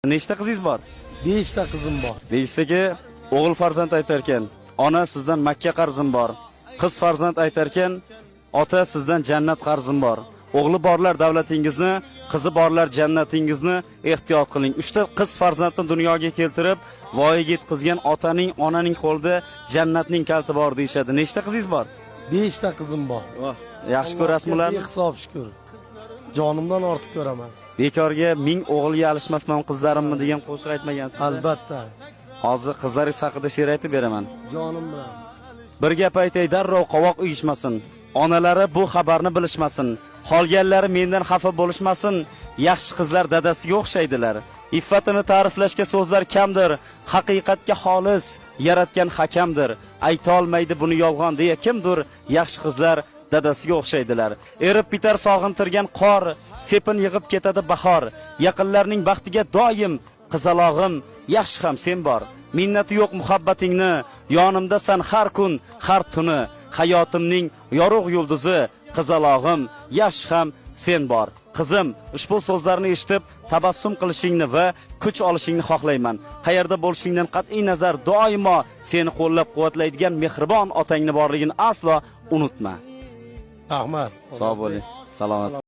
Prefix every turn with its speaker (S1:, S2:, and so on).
S1: Nechta qizingiz bor?
S2: 5 ta qizim bor.
S1: Deyishsaki, o'g'il farzand aytar ekan, ona sizdan Makka qarzim bor. Qiz farzand aytar ekan, ota sizdan jannat qarzim bor. O'g'li borlar davlatingizni, qizi borlar jannatingizni ehtiyot qiling. 3 ta qiz farzandni dunyoga keltirib, voyaga yetkazgan otaning, onaning qo'lida jannatning kaliti bor deyshadi. Nechta qizingiz bor?
S2: 5 ta qizim bor.
S1: Yaxshi ko'rasizmi ularni?
S2: Hisob shukur. Jonimdan ortiq ko'raman.
S1: Bekorga 1000 o'g'ilga alishmasman qizlarimni degan qo'shiq aytmagansiz.
S2: Albatta.
S1: Hozir qizlaringiz haqida she'r aytib beraman.
S2: Jonim bilan.
S1: Bir gap aytay, darrov qovoq uyushmasin. Onalari bu xabarni bilishmasin. Qolganlari mendan xafa bo'lishmasin. Yaxshi qizlar dadasiga o'xshaydilar. Iffatini ta'riflashga so'zlar kamdir. Haqiqatga xolis yaratgan hakamdir. Ayta olmaydi buni yolg'on deya kimdir. Yaxshi qizlar dadasiga o'xshaydilar. Erib bitar sog'intirgan qor, sepin yig'ib ketadi bahor. Yaqinlarning baxtiga doim qizalog'im, yaxshi ham sen bor. Minnati yo'q muhabbatingni, yonimdasan har kun, har tuni. Hayotimning yorug' yulduzi, qizalog'im, yaxshi ham sen bor. Qizim, ushbu so'zlarni eshitib, tabassum qilishingni va kuch olishingni xohlayman. Qayerda bo'lishingdan qat'iy nazar doimo seni qo'llab-quvvatlaydigan mehribon otangni borligini aslo unutma.
S2: Rahmat.
S1: Sog' bo'ling. Salomat.